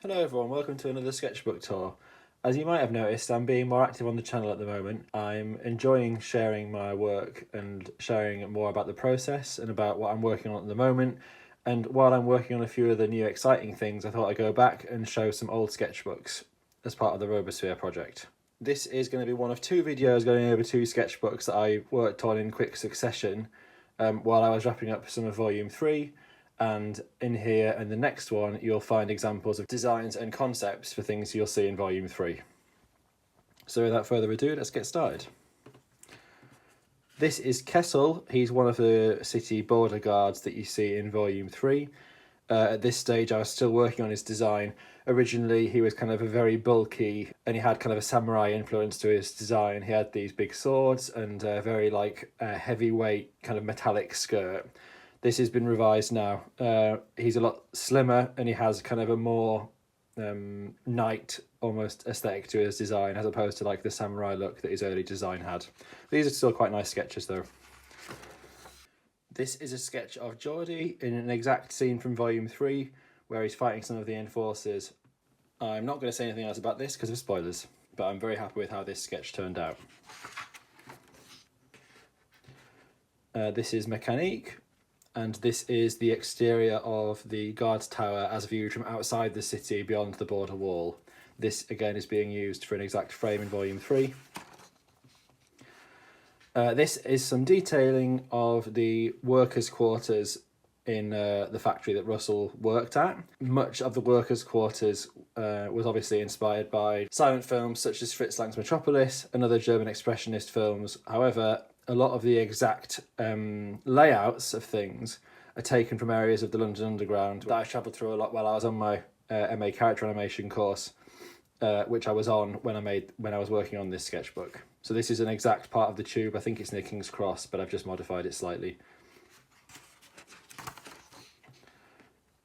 Hello everyone, welcome to another sketchbook tour. As you might have noticed, I'm being more active on the channel at the moment. I'm enjoying sharing my work and sharing more about the process and about what I'm working on at the moment. And while I'm working on a few of the new exciting things, I thought I'd go back and show some old sketchbooks as part of the Robosphere project. This is going to be one of two videos going over two sketchbooks that I worked on in quick succession while I was wrapping up some of Volume 3. And in here and the next one, you'll find examples of designs and concepts for things you'll see in Volume 3. So without further ado, let's get started. This is Kessel. He's one of the city border guards that you see in Volume 3. At this stage, I was still working on his design. Originally, he was kind of a very bulky, and he had kind of a samurai influence to his design. He had these big swords and a very heavyweight kind of metallic skirt. This has been revised now. He's a lot slimmer and he has kind of a more knight almost aesthetic to his design as opposed to like the samurai look that his early design had. These are still quite nice sketches though. This is a sketch of Geordie in an exact scene from Volume 3 where he's fighting some of the enforcers. I'm not going to say anything else about this because of spoilers, but I'm very happy with how this sketch turned out. This is Mechanique. And this is the exterior of the guard's tower as viewed from outside the city beyond the border wall. This again is being used for an exact frame in Volume 3. This is some detailing of the workers' quarters in the factory that Russell worked at. Much of the workers' quarters was obviously inspired by silent films such as Fritz Lang's Metropolis and other German expressionist films. However, a lot of the exact layouts of things are taken from areas of the London Underground that I travelled through a lot while I was on my MA character animation course, which I was on when I was working on this sketchbook. So this is an exact part of the tube. I think it's near King's Cross, but I've just modified it slightly.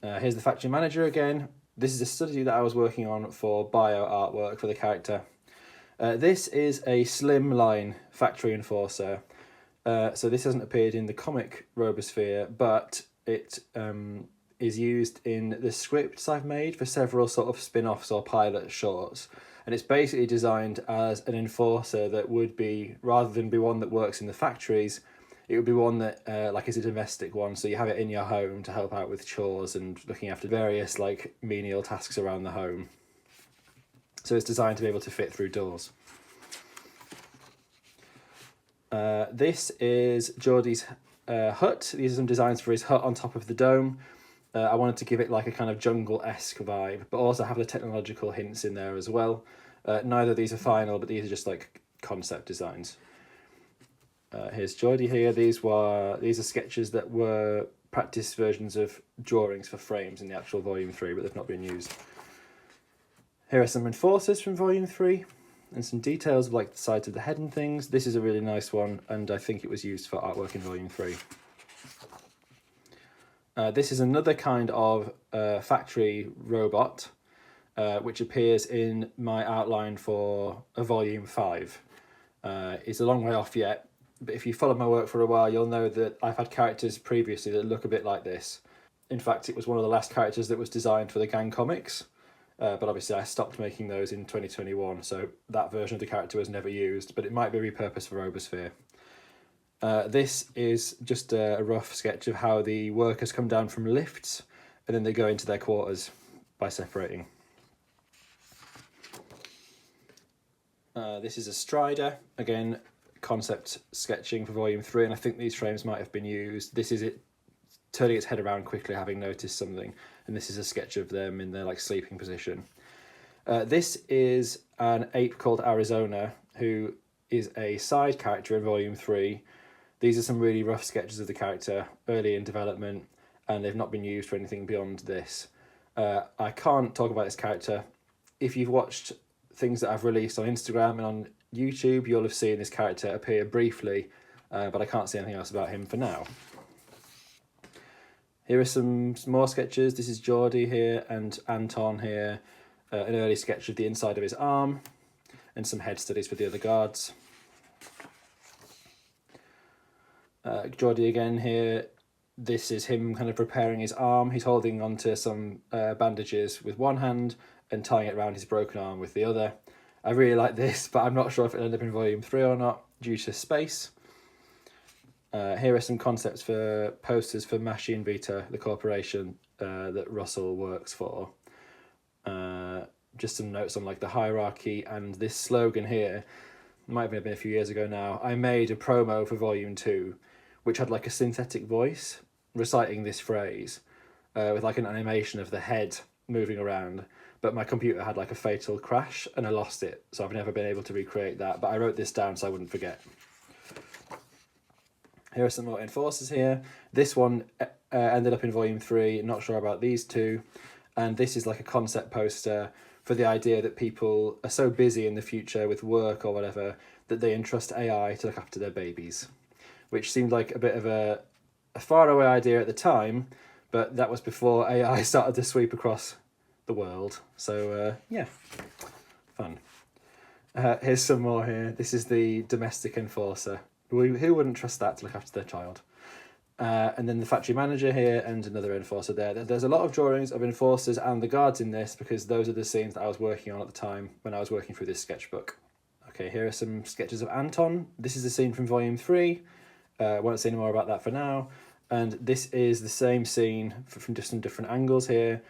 Here's the factory manager again. This is a study that I was working on for bio artwork for the character. This is a slimline factory enforcer. So this hasn't appeared in the comic Robosphere, but it is used in the scripts I've made for several sort of spin-offs or pilot shorts. And it's basically designed as an enforcer that would be, rather than be one that works in the factories, it would be one that is a domestic one. So you have it in your home to help out with chores and looking after various menial tasks around the home. So it's designed to be able to fit through doors. This is Geordie's hut. These are some designs for his hut on top of the dome. I wanted to give it like a kind of jungle-esque vibe, but also have the technological hints in there as well. Neither of these are final, but these are just like concept designs. Here's Geordie here. These are sketches that were practice versions of drawings for frames in the actual Volume 3, but they've not been used. Here are some enforcers from Volume 3 and some details of the sides of the head and things. This is a really nice one, and I think it was used for artwork in Volume 3. This is another kind of factory robot, which appears in my outline for a Volume 5. It's a long way off yet, but if you followed my work for a while, you'll know that I've had characters previously that look a bit like this. In fact, it was one of the last characters that was designed for the Gang comics. But obviously I stopped making those in 2021, so that version of the character was never used, but it might be repurposed for Robosphere. This is just a rough sketch of how the workers come down from lifts, and then they go into their quarters by separating. This is a Strider, again, concept sketching for Volume 3, and I think these frames might have been used. This is it turning its head around quickly, having noticed something, and this is a sketch of them in their sleeping position. This is an ape called Arizona, who is a side character in Volume 3. These are some really rough sketches of the character early in development, and they've not been used for anything beyond this. I can't talk about this character. If you've watched things that I've released on Instagram and on YouTube, you'll have seen this character appear briefly, but I can't say anything else about him for now. Here are some more sketches. This is Geordie here and Anton here. An early sketch of the inside of his arm and some head studies for the other guards. Geordie again here this is him kind of repairing his arm. He's holding onto some bandages with one hand and tying it around his broken arm with the other. I really like this, but I'm not sure if it'll end up in volume 3 or not due to space. Here are some concepts for posters for Machine Vita, the corporation that Russell works for. Just some notes on like the hierarchy and this slogan here. It might have been a few years ago now. I made a promo for volume 2, which had like a synthetic voice reciting this phrase with like an animation of the head moving around. But my computer had like a fatal crash and I lost it. So I've never been able to recreate that. But I wrote this down so I wouldn't forget. Here are some more enforcers here. This one ended up in volume 3. Not sure about these two. And this is like a concept poster for the idea that people are so busy in the future with work or whatever that they entrust AI to look after their babies, which seemed like a bit of a faraway idea at the time, but that was before AI started to sweep across the world. So yeah, fun. Here's some more here. This is the domestic enforcer. Who wouldn't trust that to look after their child? And then the factory manager here and another enforcer there. There's a lot of drawings of enforcers and the guards in this because those are the scenes that I was working on at the time when I was working through this sketchbook. Okay, here are some sketches of Anton. This is a scene from volume 3. Won't say any more about that for now. And this is the same scene from just some different angles here.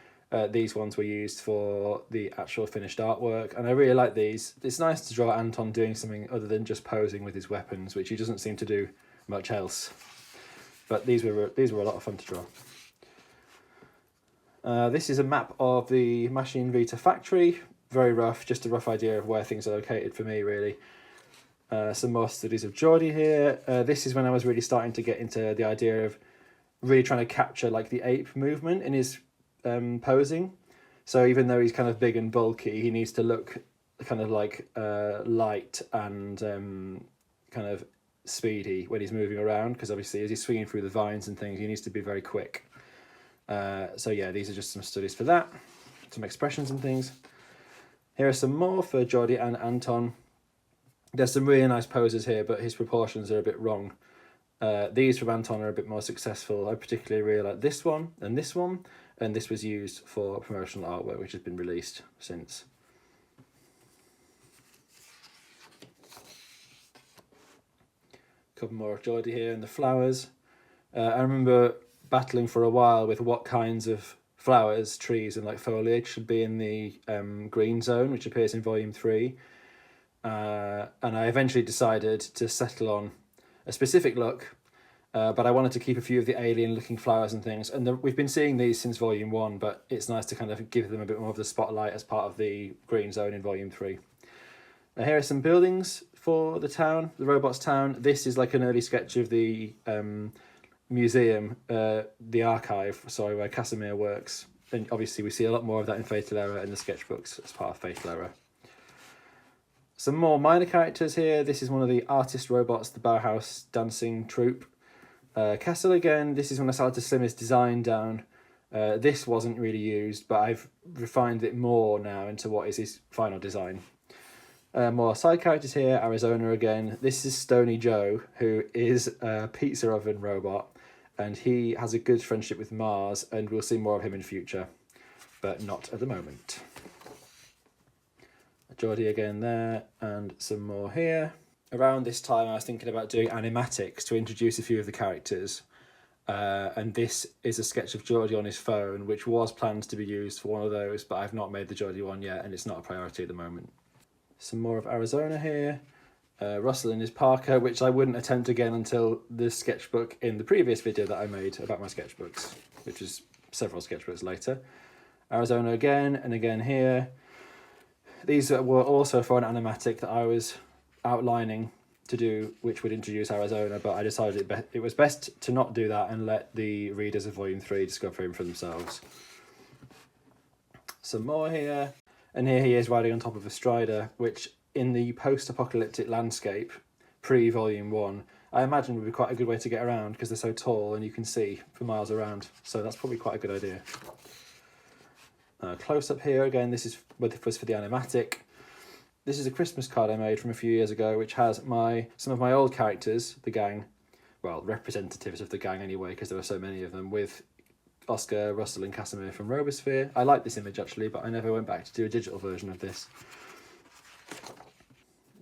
These ones were used for the actual finished artwork, and I really like these. It's nice to draw Anton doing something other than just posing with his weapons, which he doesn't seem to do much else. But these were a lot of fun to draw. This is a map of the Machine Vita factory. Very rough, just a rough idea of where things are located for me, really. Some more studies of Geordie here. This is when I was really starting to get into the idea of really trying to capture like the ape movement in his posing. So even though he's kind of big and bulky, he needs to look kind of like light and kind of speedy when he's moving around, because obviously as he's swinging through the vines and things, he needs to be very quick. So yeah, these are just some studies for that, some expressions and things. Here are some more for Geordie and Anton. There's some really nice poses here, but his proportions are a bit wrong. These from Anton are a bit more successful. I particularly really like this one, and this was used for promotional artwork, which has been released since. A couple more of Geordie here and the flowers. I remember battling for a while with what kinds of flowers, trees and like foliage should be in the green zone, which appears in volume 3. And I eventually decided to settle on a specific look, but I wanted to keep a few of the alien looking flowers and things, and we've been seeing these since volume 1, but it's nice to kind of give them a bit more of the spotlight as part of the green zone in volume 3. Here are some buildings for the town, the robots town. This is like an early sketch of the museum, the archive, sorry, where Casimir works, and obviously we see a lot more of that in Fatal Error and the sketchbooks as part of Fatal Error. Some more minor characters here. This is one of the artist robots, the Bauhaus dancing troupe. Castle again. This is when I started to slim his design down. This wasn't really used, but I've refined it more now into what is his final design. More side characters here. Arizona again. This is Stony Joe, who is a pizza oven robot, and he has a good friendship with Mars, and we'll see more of him in future, but not at the moment. Geordie again there, and some more here. Around this time I was thinking about doing animatics to introduce a few of the characters, and this is a sketch of Geordie on his phone, which was planned to be used for one of those, but I've not made the Geordie one yet, and it's not a priority at the moment. Some more of Arizona here. Russell in his parka, which I wouldn't attempt again until the sketchbook in the previous video that I made about my sketchbooks, which is several sketchbooks later. Arizona again, and again here. These were also for an animatic that I was outlining to do, which would introduce Arizona, but I decided it was best to not do that and let the readers of Volume 3 discover him for themselves. Some more here, and here he is riding on top of a strider, which in the post-apocalyptic landscape, pre-Volume 1, I imagine would be quite a good way to get around because they're so tall and you can see for miles around, so that's probably quite a good idea. Close up here again, this was for the animatic. This is a Christmas card I made from a few years ago, which has some of my old characters, the gang, well, representatives of the gang anyway, because there were so many of them, with Oscar, Russell and Casimir from Robosphere. I like this image actually, but I never went back to do a digital version of this.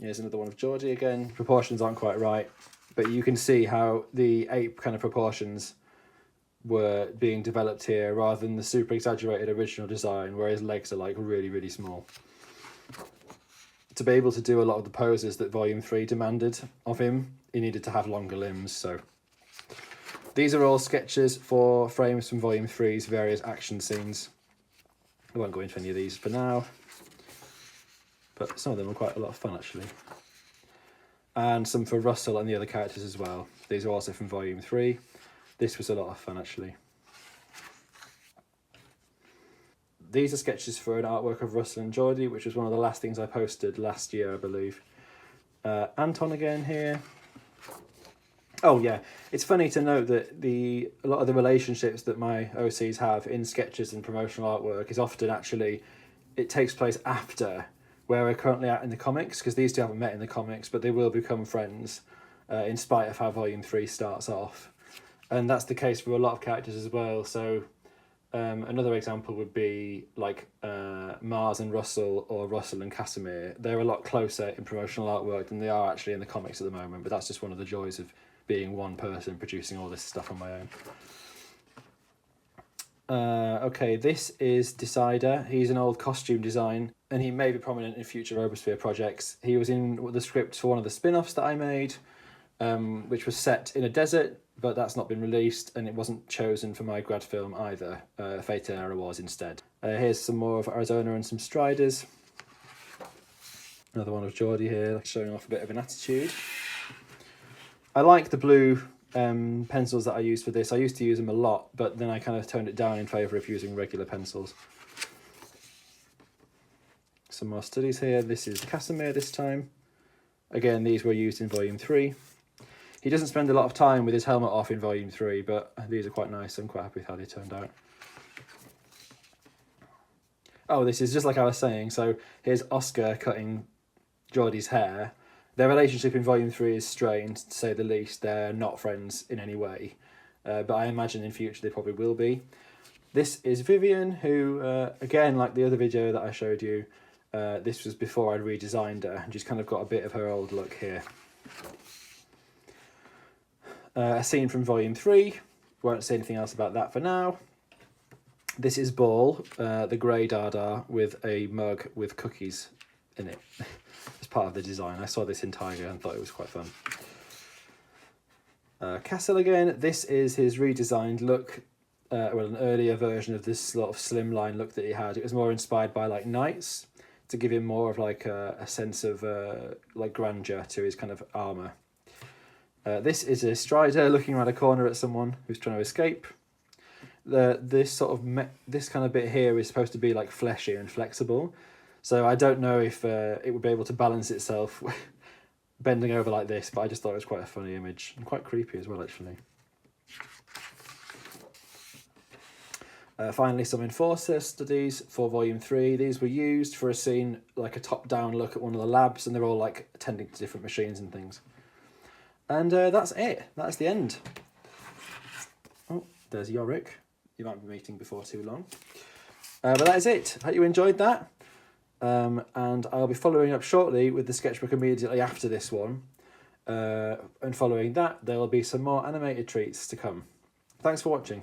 Here's another one of Geordie again. Proportions aren't quite right, but you can see how the ape kind of proportions were being developed here rather than the super exaggerated original design where his legs are like really, really small. To be able to do a lot of the poses that Volume 3 demanded of him, he needed to have longer limbs. So these are all sketches for frames from Volume 3's various action scenes. I won't go into any of these for now, but some of them were quite a lot of fun actually. And some for Russell and the other characters as well. These are also from Volume 3. This was a lot of fun actually. These are sketches for an artwork of Russell and Geordie, which was one of the last things I posted last year, I believe. Anton again here. Oh yeah, it's funny to note that a lot of the relationships that my OCs have in sketches and promotional artwork is often actually, it takes place after where we're currently at in the comics, because these two haven't met in the comics, but they will become friends in spite of how Volume 3 starts off. And that's the case for a lot of characters as well. So another example would be like Mars and Russell, or Russell and Casimir. They're a lot closer in promotional artwork than they are actually in the comics at the moment, but that's just one of the joys of being one person producing all this stuff on my own. Okay, this is Decider. He's an old costume design, and he may be prominent in future Robosphere projects. He was in the script for one of the spin-offs that I made, which was set in a desert, but that's not been released, and it wasn't chosen for my grad film either. Fate and Error was instead. Here's some more of Arizona and some Striders. Another one of Geordie here, showing off a bit of an attitude. I like the blue pencils that I use for this. I used to use them a lot, but then I kind of toned it down in favour of using regular pencils. Some more studies here. This is Casimir this time. Again, these were used in Volume 3. He doesn't spend a lot of time with his helmet off in Volume 3, but these are quite nice. I'm quite happy with how they turned out. Oh, this is just like I was saying. So here's Oscar cutting Geordie's hair. Their relationship in Volume 3 is strained, to say the least. They're not friends in any way, but I imagine in future they probably will be. This is Vivian, who, again, like the other video that I showed you, this was before I'd redesigned her, and she's kind of got a bit of her old look here. A scene from Volume 3, won't say anything else about that for now. This is Ball, the grey Dada with a mug with cookies in it. As part of the design. I saw this in Tiger and thought it was quite fun. Castle again. This is his redesigned look. Well, an earlier version of this sort of slimline look that he had. It was more inspired by like knights, to give him more of like a sense of like grandeur to his kind of armour. This is a Strider looking around a corner at someone who's trying to escape. This kind of bit here is supposed to be like fleshy and flexible. So I don't know if it would be able to balance itself bending over like this, but I just thought it was quite a funny image and quite creepy as well, actually. Finally, some Enforcer studies for Volume 3. These were used for a scene, like a top-down look at one of the labs, and they're all like attending to different machines and things. And that's it. That's the end. Oh, there's Yorick. You might be meeting before too long. But that is it. Hope you enjoyed that. And I'll be following up shortly with the sketchbook immediately after this one. And following that, there will be some more animated treats to come. Thanks for watching.